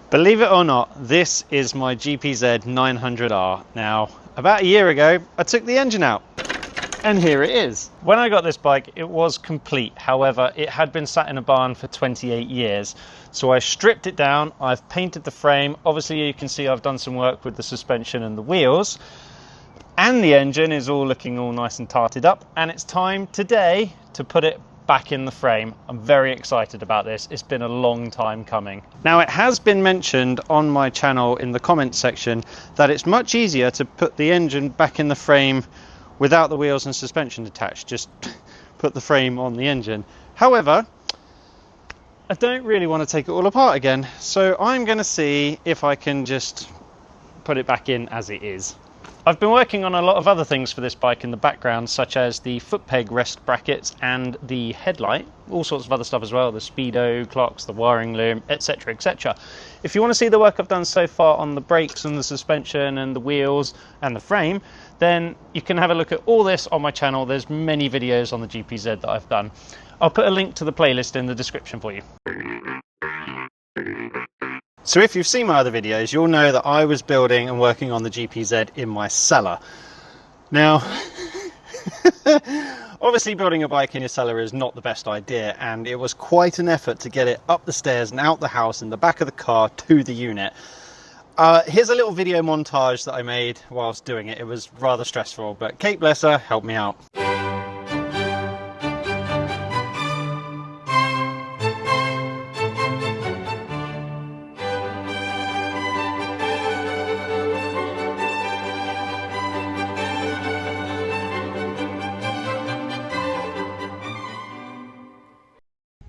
Believe it or not, this is my GPZ900r. Now, about a year ago, I took the engine out, and here it is. When I got this bike, it was complete. However, it had been sat in a barn for 28 years. So I stripped it down, I've painted the frame. Obviously, you can see I've done some work with the suspension and the wheels. And the engine is all looking all nice and tarted up. And it's time today to put it back in the frame. I'm very excited about this. It's been a long time coming. Now, it has been mentioned on my channel in the comments section that it's much easier to put the engine back in the frame without the wheels and suspension attached. Just put the frame on the engine. However, I don't really want to take it all apart again, so I'm going to see if I can just put it back in as it is. I've been working on a lot of other things for this bike in the background, such as the foot peg rest brackets and the headlight, all sorts of other stuff as well, the speedo clocks, the wiring loom, etc, etc. If you want to see the work I've done so far on the brakes and the suspension and the wheels and the frame, then you can have a look at all this on my channel. There's many videos on the GPZ that I've done. I'll put a link to the playlist in the description for you. So if you've seen my other videos, you'll know that I was building and working on the GPZ in my cellar. Now, obviously building a bike in your cellar is not the best idea, and it was quite an effort to get it up the stairs and out the house in the back of the car to the unit. Here's a little video montage that I made whilst doing it. It was rather stressful, but Kate, bless her, helped me out.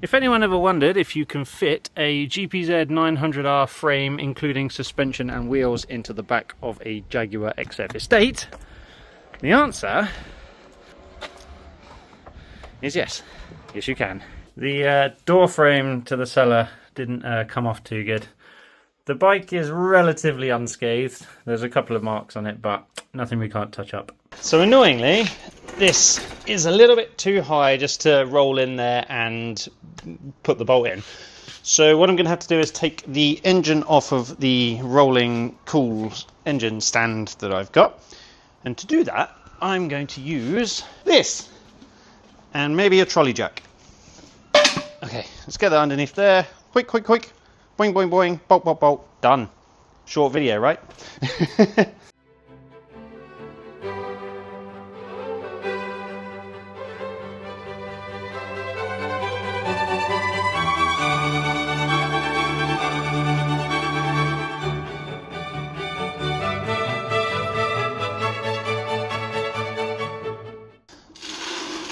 If anyone ever wondered if you can fit a GPZ900r frame, including suspension and wheels, into the back of a Jaguar XF Estate, the answer is yes. Yes, you can. The door frame to the cellar didn't come off too good. The bike is relatively unscathed. There's a couple of marks on it, but nothing we can't touch up. So annoyingly, this is a little bit too high just to roll in there and put the bolt in. So what I'm going to have to do is take the engine off of the rolling cool engine stand that I've got. And to do that, I'm going to use this and maybe a trolley jack. Okay, let's get that underneath there. Quick, quick, quick. Boing, boing, boing. Bolt, bolt, bolt. Done. Short video, right?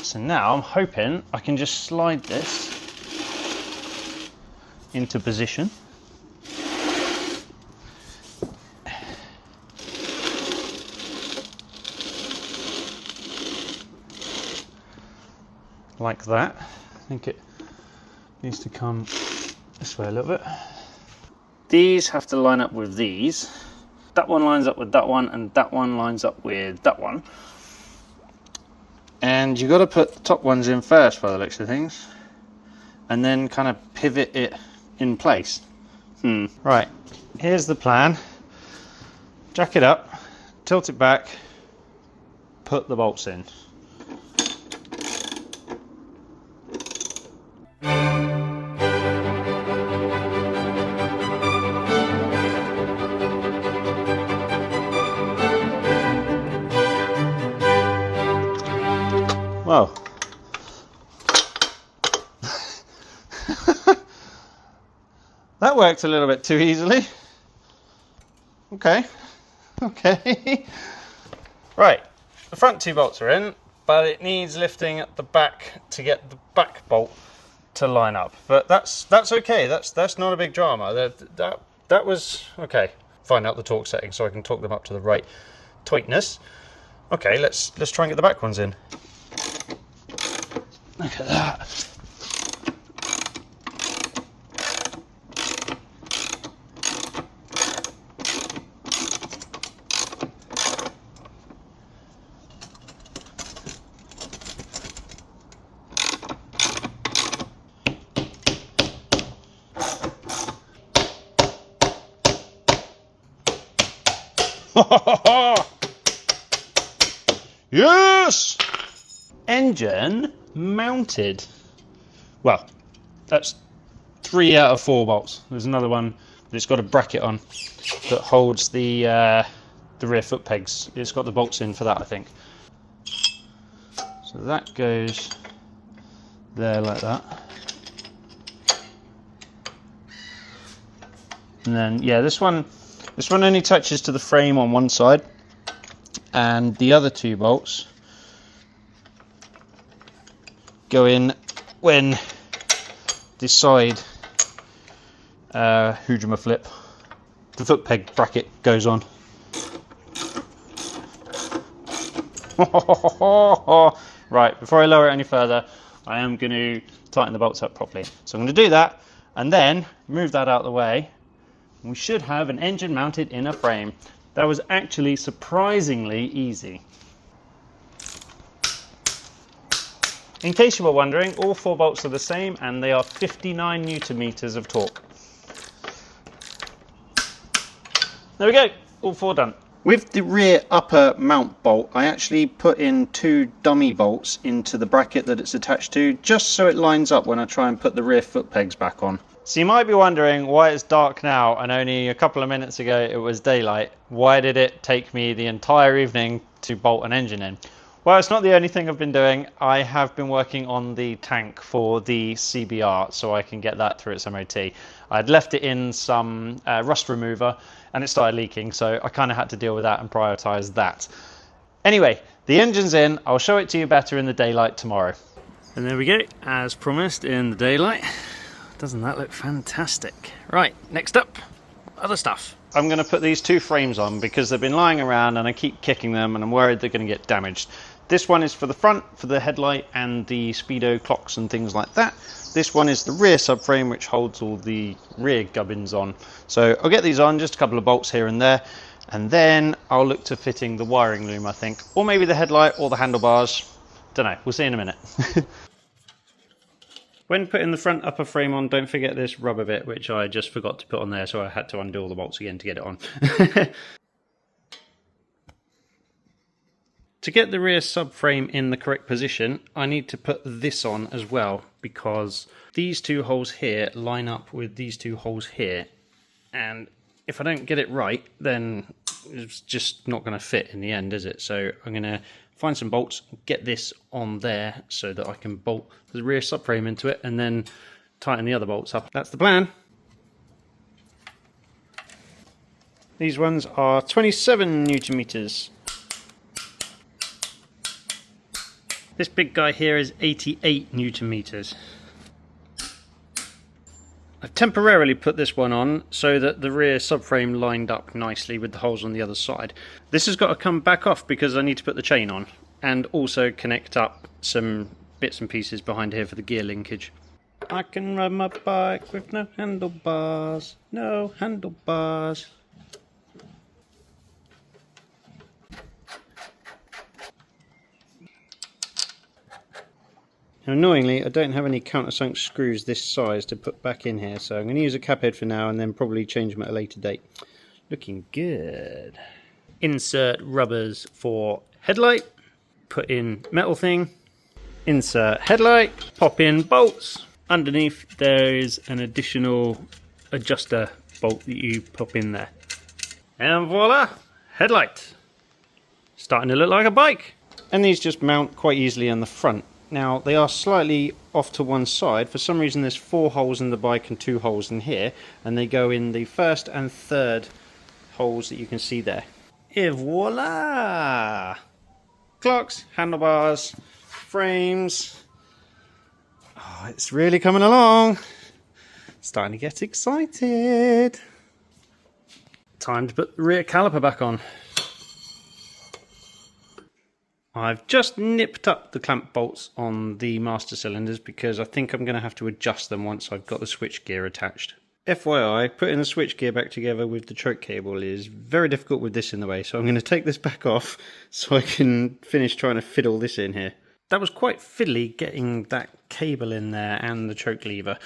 So now I'm hoping I can just slide this into position. Like that. I think it needs to come this way a little bit. These have to line up with these. That one lines up with that one, and that one lines up with that one. And you've got to put the top ones in first by the looks of things, and then kind of pivot it in place. Right, here's the plan. Jack it up, tilt it back, put the bolts in. Whoa. That worked a little bit too easily. Okay. Right, the front two bolts are in, but it needs lifting at the back to get the back bolt to line up. But that's okay. That's not a big drama. That was okay. Find out the torque setting so I can torque them up to the right tightness. Okay, let's try and get the back ones in. Look at that. Yes! Engine mounted. Well, that's 3 out of 4 bolts. There's another one that's got a bracket on that holds the rear foot pegs. It's got the bolts in for that, I think. So that goes there like that. And then, yeah, this one only touches to the frame on one side, and the other 2 bolts go in when the side Hujima flip, the foot peg bracket goes on. Right, before I lower it any further, I am going to tighten the bolts up properly. So I'm going to do that and then move that out of the way. We should have an engine mounted inner frame. That was actually surprisingly easy. In case you were wondering, all 4 bolts are the same and they are 59 Newton meters of torque. There we go, all 4 done. With the rear upper mount bolt, I actually put in 2 dummy bolts into the bracket that it's attached to, just so it lines up when I try and put the rear foot pegs back on. So you might be wondering why it's dark now and only a couple of minutes ago it was daylight. Why did it take me the entire evening to bolt an engine in? Well, it's not the only thing I've been doing. I have been working on the tank for the CBR so I can get that through its MOT. I'd left it in some rust remover and it started leaking, so I kind of had to deal with that and prioritize that. Anyway, the engine's in. I'll show it to you better in the daylight tomorrow. And there we go, as promised, in the daylight. Doesn't that look fantastic? Right, next up, other stuff. I'm going to put these 2 frames on because they've been lying around and I keep kicking them and I'm worried they're going to get damaged. This one is for the front, for the headlight and the speedo clocks and things like that. This one is the rear subframe, which holds all the rear gubbins on. So I'll get these on, just a couple of bolts here and there, and then I'll look to fitting the wiring loom, I think, or maybe the headlight or the handlebars. Don't know, we'll see in a minute. When putting the front upper frame on, don't forget this rubber bit, which I just forgot to put on there, so I had to undo all the bolts again to get it on. To get the rear subframe in the correct position, I need to put this on as well, because these 2 holes here line up with these 2 holes here, and if I don't get it right, then it's just not going to fit in the end, is it? So I'm going to find some bolts, get this on there so that I can bolt the rear subframe into it and then tighten the other bolts up. That's the plan. These ones are 27 Newton meters. This big guy here is 88 Newton meters. I've temporarily put this one on so that the rear subframe lined up nicely with the holes on the other side. This has got to come back off because I need to put the chain on and also connect up some bits and pieces behind here for the gear linkage. I can ride my bike with no handlebars, no handlebars. Now, annoyingly, I don't have any countersunk screws this size to put back in here, so I'm going to use a cap head for now and then probably change them at a later date. Looking good. Insert rubbers for headlight, put in metal thing, insert headlight, pop in bolts. Underneath there is an additional adjuster bolt that you pop in there. And voila, headlight. Starting to look like a bike. And these just mount quite easily on the front. Now, they are slightly off to one side. For some reason, there's 4 holes in the bike and 2 holes in here, and they go in the first and third holes that you can see there. Et voila! Clocks, handlebars, frames. Oh, it's really coming along. Starting to get excited. Time to put the rear caliper back on. I've just nipped up the clamp bolts on the master cylinders because I think I'm going to have to adjust them once I've got the switchgear attached. FYI, putting the switchgear back together with the choke cable is very difficult with this in the way, so I'm going to take this back off so I can finish trying to fit all this in here. That was quite fiddly getting that cable in there and the choke lever,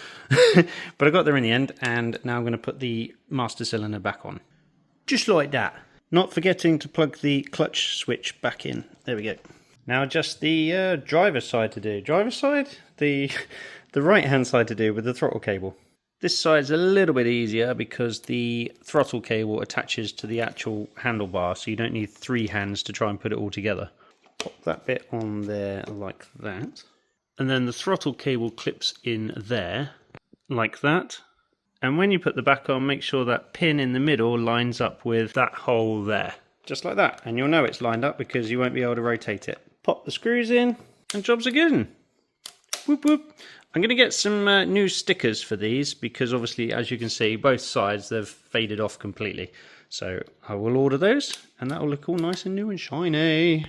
but I got there in the end, and now I'm going to put the master cylinder back on. Just like that. Not forgetting to plug the clutch switch back in. There we go. Now just the driver's side to do. Driver's side? The right hand side to do with the throttle cable. This side's a little bit easier because the throttle cable attaches to the actual handlebar, so you don't need 3 hands to try and put it all together. Pop that bit on there like that. And then the throttle cable clips in there like that. And when you put the back on, make sure that pin in the middle lines up with that hole there. Just like that. And you'll know it's lined up because you won't be able to rotate it. Pop the screws in and jobs are good. Whoop whoop. I'm going to get some new stickers for these because obviously, as you can see, both sides, they've faded off completely. So I will order those and that will look all nice and new and shiny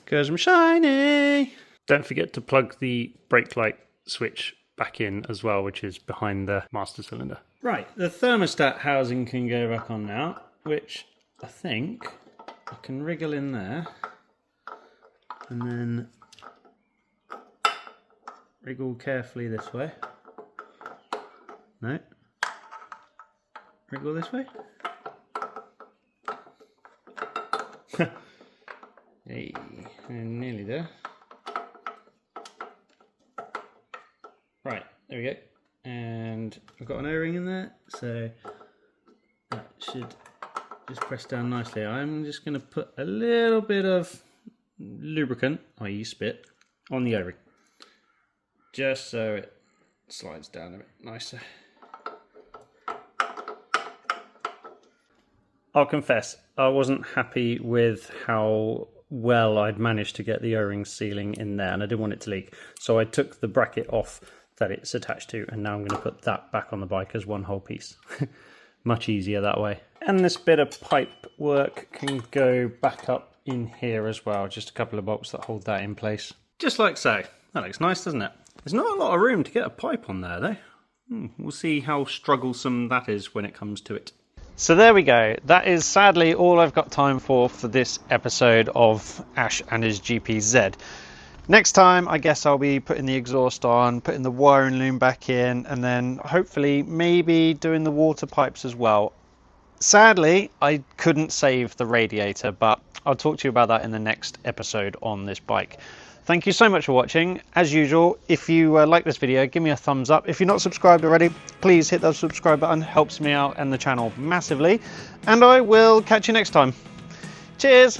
because I'm shiny. Don't forget to plug the brake light switch back in as well, which is behind the master cylinder. Right, the thermostat housing can go back on now, which I think I can wriggle in there and then wriggle carefully this way. No. Wriggle this way. Hey, I'm nearly there. Right, there we go. And I've got an O-ring in there, so that should just press down nicely. I'm just going to put a little bit of lubricant, i.e. spit, on the O-ring. Just so it slides down a bit nicer. I'll confess, I wasn't happy with how well I'd managed to get the O-ring sealing in there, and I didn't want it to leak. So I took the bracket off that it's attached to, and now I'm going to put that back on the bike as one whole piece. Much easier that way. And this bit of pipe work can go back up in here as well. Just a couple of bolts that hold that in place. Just like so. That looks nice, doesn't it? There's not a lot of room to get a pipe on there though. We'll see how strugglesome that is when it comes to it. So there we go. That is sadly all I've got time for this episode of Ash and his GPZ. Next time, I guess I'll be putting the exhaust on, putting the wiring loom back in, and then hopefully maybe doing the water pipes as well. Sadly, I couldn't save the radiator, but I'll talk to you about that in the next episode on this bike. Thank you so much for watching. As usual, if you like this video, give me a thumbs up. If you're not subscribed already, please hit that subscribe button. Helps me out and the channel massively. And I will catch you next time. Cheers!